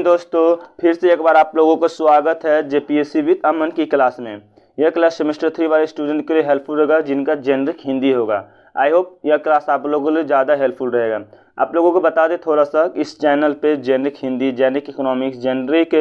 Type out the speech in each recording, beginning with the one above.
दोस्तों फिर से एक बार आप लोगों को स्वागत है जेपीएससी विद अमन की क्लास में। यह क्लास सेमेस्टर 3 वाले स्टूडेंट के लिए हेल्पफुल रहेगा जिनका जेनरिक हिंदी होगा। आई होप यह क्लास आप लोगों के लिए ज़्यादा हेल्पफुल रहेगा। आप लोगों को बता दें थोड़ा सा, इस चैनल पे generic Hindi, generic economics, generic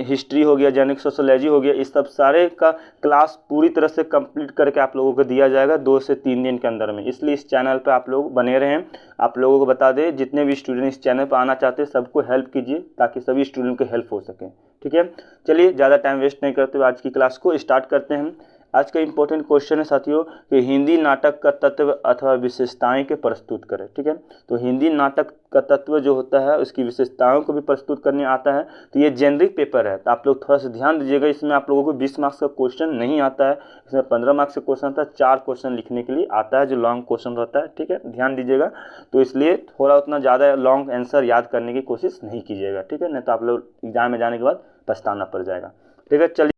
history हो गया, जेनरिक सोशोलॉजी हो गया, इस सब सारे का क्लास पूरी तरह से कंप्लीट करके आप लोगों को दिया जाएगा 2 से 3 दिन के अंदर में। इसलिए इस चैनल पे आप लोग बने रहें। आप लोगों को बता दें जितने भी स्टूडेंट इस चैनल पर आना चाहते हैं सबको हेल्प कीजिए ताकि सभी स्टूडेंट को हेल्प हो सके। ठीक है, चलिए ज़्यादा टाइम वेस्ट नहीं करते हुए आज की क्लास को स्टार्ट करते हैं। आज का इंपॉर्टेंट क्वेश्चन है साथियों कि हिंदी नाटक का तत्व अथवा विशेषताएं के प्रस्तुत करें। ठीक है, तो हिंदी नाटक का तत्व जो होता है उसकी विशेषताओं को भी प्रस्तुत करने आता है। तो ये जेनरिक पेपर है, तो आप लोग थोड़ा सा ध्यान दीजिएगा। इसमें आप लोगों को 20 मार्क्स का क्वेश्चन नहीं आता है, इसमें 15 मार्क्स का क्वेश्चन आता है। 4 क्वेश्चन लिखने के लिए आता है जो लॉन्ग क्वेश्चन रहता है। ठीक है, ध्यान दीजिएगा। तो इसलिए थोड़ा उतना ज़्यादा लॉन्ग आंसर याद करने की कोशिश नहीं कीजिएगा। ठीक है, नहीं तो आप लोग एग्जाम में जाने के बाद पछताना पड़ जाएगा। ठीक है, चलिए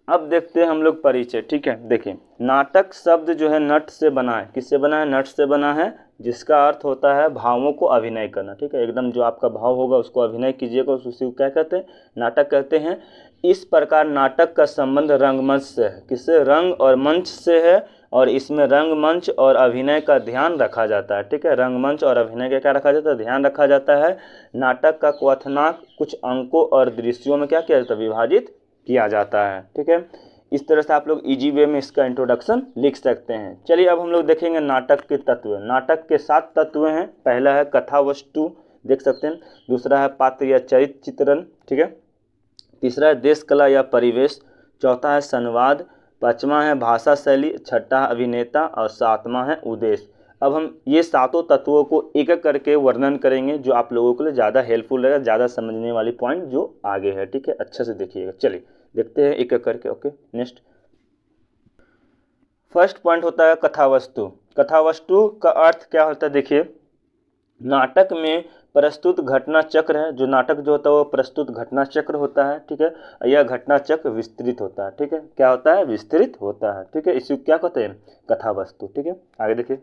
अब देखते हैं हम लोग परिचय। ठीक है, देखिए नाटक शब्द जो है नट से बना है। किससे बना है? नट से बना है, जिसका अर्थ होता है भावों को अभिनय करना। ठीक है, एकदम जो आपका भाव होगा उसको अभिनय कीजिएगा, उसी को क्या कहते हैं? नाटक कहते हैं। इस प्रकार नाटक का संबंध रंगमंच से है। किससे? रंग और मंच से है, और इसमें रंगमंच और अभिनय का ध्यान रखा जाता है। ठीक है, रंगमंच और अभिनय का क्या रखा जाता है? ध्यान रखा जाता है। नाटक का क्वथनांक कुछ अंकों और दृश्यों में क्या किया जाता है? विभाजित किया जाता है। ठीक है, इस तरह से आप लोग इजी वे में इसका इंट्रोडक्शन लिख सकते हैं। चलिए अब हम लोग देखेंगे नाटक के तत्व। नाटक के 7 तत्व हैं। पहला है कथा वस्तु, देख सकते हैं। दूसरा है पात्र या चरित्र चित्रण। ठीक है, तीसरा है देश कला या परिवेश। चौथा है संवाद। पांचवा है भाषा शैली। छठा है अभिनेता, और सातवां है उद्देश्य। अब हम ये सातों तत्वों को एक एक करके वर्णन करेंगे जो आप लोगों के लिए ज़्यादा हेल्पफुल रहेगा, ज़्यादा समझने वाली पॉइंट जो आगे है। ठीक है, अच्छे से देखिएगा। चलिए देखते हैं एक एक करके। ओके, नेक्स्ट फर्स्ट पॉइंट होता है कथा वस्तु। कथा वस्तु का अर्थ क्या होता है? देखिए नाटक में प्रस्तुत घटना चक्र है। जो नाटक जो होता है वो प्रस्तुत घटना चक्र होता है। ठीक है, यह घटना चक्र विस्तृत होता है। ठीक है, क्या होता है? विस्तृत होता है। ठीक है, इसे क्या कहते हैं? कथा वस्तु। ठीक है, आगे देखिए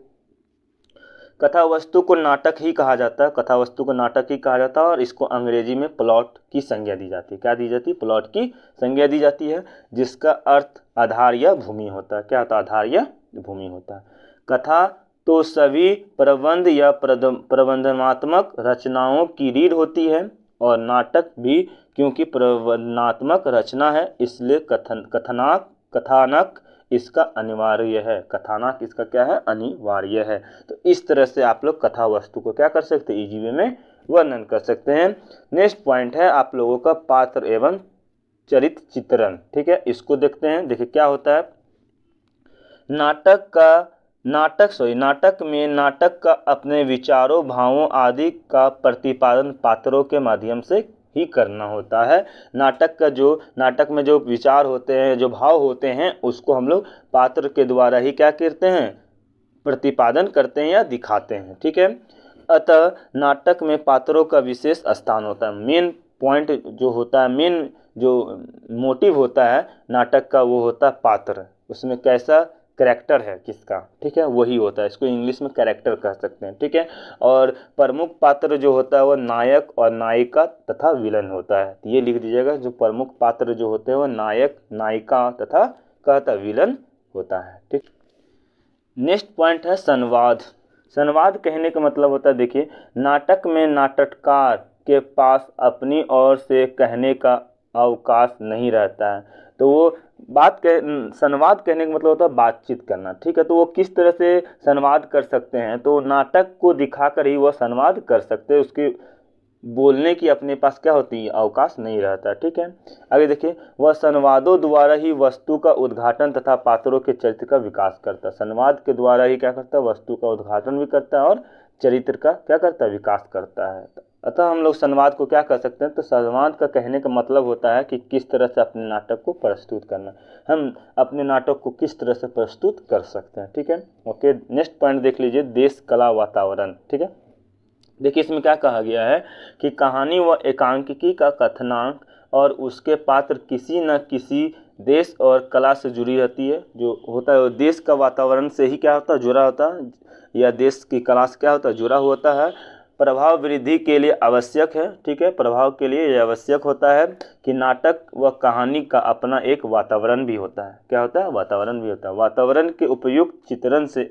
कथा वस्तु को नाटक ही कहा जाता है। कथा वस्तु को नाटक ही कहा जाता है, और इसको अंग्रेजी में प्लॉट की संज्ञा दी जाती है। क्या दी जाती है? प्लॉट की संज्ञा दी जाती है, जिसका अर्थ आधार या भूमि होता है। क्या होता है? आधार या भूमि होता है। कथा तो सभी प्रबंध या प्रबंधनात्मक रचनाओं की रीढ़ होती है, और नाटक भी क्योंकि प्रबंधनात्मक रचना है इसलिए कथानक इसका अनिवार्य है। कथानक इसका क्या है? अनिवार्य है। तो इस तरह से आप लोग कथा वस्तु को क्या कर सकते हैं? इजी वे में वर्णन कर सकते हैं। नेक्स्ट पॉइंट है आप लोगों का पात्र एवं चरित्र चित्रण। ठीक है, इसको देखते हैं। देखिए क्या होता है नाटक में नाटक का अपने विचारों, भावों आदि का प्रतिपादन पात्रों के माध्यम से ही करना होता है। नाटक में जो विचार होते हैं, जो भाव होते हैं, उसको हम लोग पात्र के द्वारा ही क्या करते हैं? प्रतिपादन करते हैं या दिखाते हैं। ठीक है, अतः नाटक में पात्रों का विशेष स्थान होता है। मेन पॉइंट जो होता है, मेन जो मोटिव होता है नाटक का, वो होता है पात्र। उसमें कैसा कैरेक्टर है किसका, ठीक है, वही होता है। इसको इंग्लिश में कैरेक्टर कह सकते हैं। ठीक है, और प्रमुख पात्र जो होता है वो नायक और नायिका तथा विलन होता है। ये लिख दीजिएगा, जो प्रमुख पात्र जो होते हैं वो नायक, नायिका तथा कहता विलन होता है। ठीक, नेक्स्ट पॉइंट है संवाद। संवाद कहने का मतलब होता है, देखिए नाटक में नाटककार के पास अपनी ओर से कहने का अवकाश नहीं रहता है, तो वो संवाद कहने का मतलब होता है बातचीत करना। ठीक है, तो वो किस तरह से संवाद कर सकते हैं? तो नाटक को दिखाकर ही वो संवाद कर सकते हैं। उसकी बोलने की अपने पास क्या होती है? अवकाश नहीं रहता। ठीक है, आगे देखिए वह संवादों द्वारा ही वस्तु का उद्घाटन तथा पात्रों के चरित्र का विकास करता है। संवाद के द्वारा ही क्या करता है? वस्तु का उद्घाटन भी करता है और चरित्र का क्या करता है? विकास करता है। अतः हम लोग संवाद को क्या कर सकते हैं? तो संवाद का कहने का मतलब होता है कि किस तरह से अपने नाटक को प्रस्तुत करना, हम अपने नाटक को किस तरह से प्रस्तुत कर सकते हैं। ठीक है, ओके, नेक्स्ट पॉइंट देख लीजिए देश कला वातावरण। ठीक है, देखिए इसमें क्या कहा गया है कि कहानी व एकांकिकी का कथनांक और उसके पात्र किसी न किसी देश और कला से जुड़ी रहती है। जो होता है वो देश का वातावरण से ही क्या होता है? जुड़ा होता है, या देश की कला से क्या होता है? जुड़ा होता है। प्रभाव वृद्धि के लिए आवश्यक है, ठीक है। प्रभाव के लिए यह आवश्यक होता है कि नाटक व कहानी का अपना एक वातावरण भी होता है। क्या होता है? वातावरण भी होता है। वातावरण के उपयुक्त चित्रण से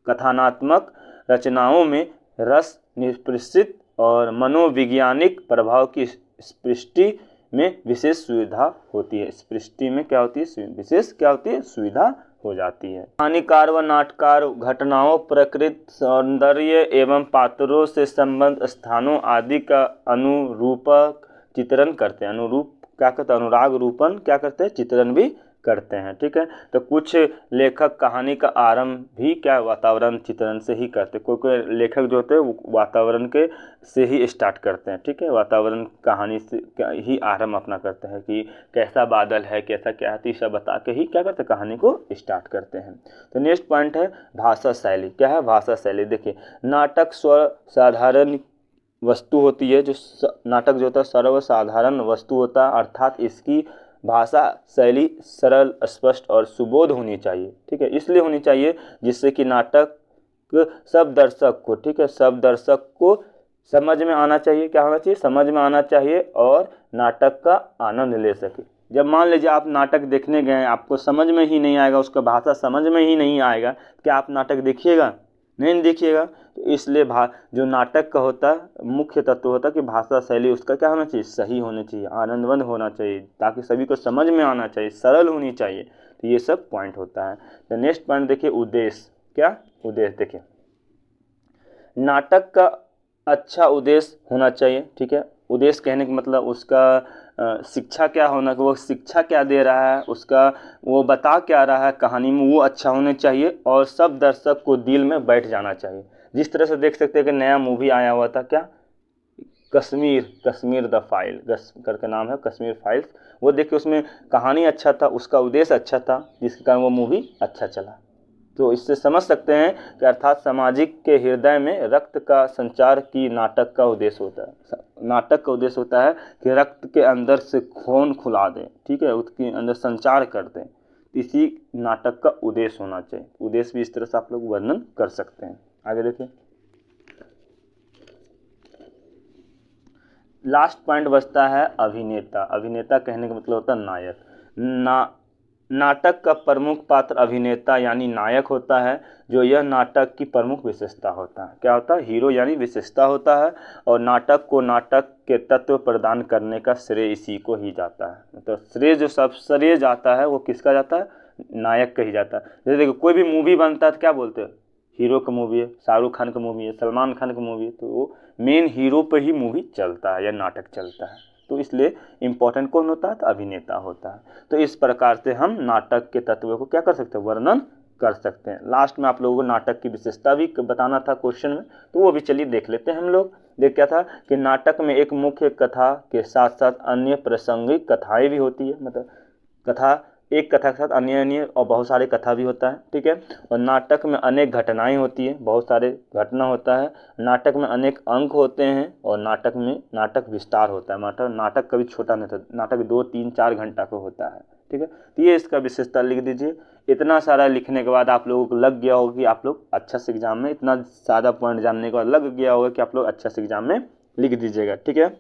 कथानात्मक रचनाओं में रस, निष्पृषित और मनोवैज्ञानिक प्रभाव की स्पष्टि में विशेष सुविधा होती है। स्पष्टि में क्या होती है? विशेष क्या होती है? सुविधा हो जाती है। कहानीकार व नाटककार घटनाओं, प्रकृति, सौंदर्य एवं पात्रों से संबंध, स्थानों आदि का अनुरूपक चित्रण करते हैं। अनुरूप क्या करते हैं? अनुराग रूपन क्या करते हैं? चित्रण भी करते हैं, ठीक है। तो कुछ लेखक कहानी का आरंभ भी क्या वातावरण चित्रण से ही करते हैं। कोई लेखक जो होते हैं वो वातावरण के से ही स्टार्ट करते हैं, ठीक है। वातावरण कहानी से ही आरंभ अपना करते हैं कि कैसा बादल है, कैसा क्या है, सब बता के ही क्या करते हैं? कहानी को स्टार्ट करते हैं। तो नेक्स्ट पॉइंट है भाषा शैली। क्या है भाषा शैली? देखिए, नाटक सर्वसाधारण वस्तु होती है। जो नाटक जो होता है सर्वसाधारण वस्तु होता है, अर्थात इसकी भाषा शैली सरल, स्पष्ट और सुबोध होनी चाहिए, ठीक है। इसलिए होनी चाहिए जिससे कि नाटक सब दर्शक को, ठीक है, सब दर्शक को समझ में आना चाहिए। क्या होना चाहिए? समझ में आना चाहिए और नाटक का आनंद ले सके। जब मान लीजिए आप नाटक देखने गए, आपको समझ में ही नहीं आएगा, उसका भाषा समझ में ही नहीं आएगा, क्या आप नाटक देखिएगा? नहीं देखिएगा। तो इसलिए जो नाटक का होता है मुख्य तत्व होता है कि भाषा शैली उसका क्या होना चाहिए? सही होनी चाहिए, आनंदवंत होना चाहिए, ताकि सभी को समझ में आना चाहिए, सरल होनी चाहिए। तो ये सब पॉइंट होता है। तो नेक्स्ट पॉइंट देखिए, उद्देश्य। क्या उद्देश्य? देखिए, नाटक का अच्छा उद्देश्य होना चाहिए, ठीक है। उद्देश्य कहने का मतलब उसका शिक्षा क्या होना, वो शिक्षा क्या दे रहा है, उसका वो बता क्या रहा है कहानी में, वो अच्छा होना चाहिए और सब दर्शक को दिल में बैठ जाना चाहिए। जिस तरह से देख सकते हैं कि नया मूवी आया हुआ था, क्या? कश्मीर द फाइल करके नाम है, कश्मीर फाइल्स। वो देखिए, उसमें कहानी अच्छा था, उसका उद्देश्य अच्छा था, जिसके कारण वो मूवी अच्छा चला। तो इससे समझ सकते हैं कि अर्थात सामाजिक के हृदय में रक्त का संचार की नाटक का उद्देश्य होता है। नाटक का उद्देश्य होता है कि रक्त के अंदर से खून खुला दें, ठीक है, उसके अंदर संचार कर दें। इसी नाटक का उद्देश्य होना चाहिए। उद्देश्य भी इस तरह से आप लोग वर्णन कर सकते हैं। आगे देखिए, लास्ट पॉइंट बचता है अभिनेता। अभिनेता कहने का मतलब होता है नायक। नाटक का प्रमुख पात्र अभिनेता यानी नायक होता है, जो यह नाटक की प्रमुख विशेषता होता है। क्या होता है? हीरो यानी विशेषता होता है। और नाटक को नाटक के तत्व प्रदान करने का श्रेय इसी को ही जाता है। मतलब श्रेय जो सब श्रेय जाता है वो किसका जाता है? नायक का ही जाता है। जैसे देखो, कोई भी मूवी बनता है तो क्या बोलते हैं? हीरो का मूवी है, शाहरुख खान का मूवी है, सलमान खान का मूवी है, तो वो मेन हीरो पर ही मूवी चलता है या नाटक चलता है। तो इसलिए इम्पोर्टेंट कौन होता है? तो अभिनेता होता है। तो इस प्रकार से हम नाटक के तत्वों को क्या कर सकते हैं? वर्णन कर सकते हैं। लास्ट में आप लोगों को नाटक की विशेषता भी बताना था क्वेश्चन में, तो वो भी चलिए देख लेते हैं हम लोग। देख क्या था कि नाटक में एक मुख्य कथा के साथ साथ अन्य प्रासंगिक कथाएं भी होती है। मतलब कथा, एक कथा के साथ अन्य अन्य और बहुत सारे कथा भी होता है, ठीक है। और नाटक में अनेक घटनाएं होती हैं, बहुत सारे घटना होता है। नाटक में अनेक अंक होते हैं और नाटक में नाटक विस्तार होता है। नाटक कभी छोटा नहीं था, नाटक 2, 3, 4 घंटा का होता है, ठीक है। तो ये इसका विशेषता लिख दीजिए। इतना सारा लिखने के बाद आप लोगों को लग गया होगा कि आप लोग अच्छा से एग्जाम में, इतना ज़्यादा पॉइंट जानने के बाद लग गया होगा कि आप लोग अच्छा से एग्जाम में लिख दीजिएगा, ठीक है।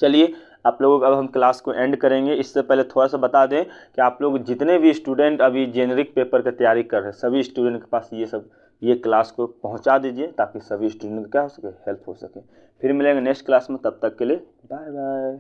चलिए, आप लोगों को अब हम क्लास को एंड करेंगे। इससे पहले थोड़ा सा बता दें कि आप लोग जितने भी स्टूडेंट अभी जेनरिक पेपर की तैयारी कर रहे हैं, सभी स्टूडेंट के पास ये क्लास को पहुंचा दीजिए, ताकि सभी स्टूडेंट को क्या हो सके? हेल्प हो सके। फिर मिलेंगे नेक्स्ट क्लास में, तब तक के लिए बाय बाय।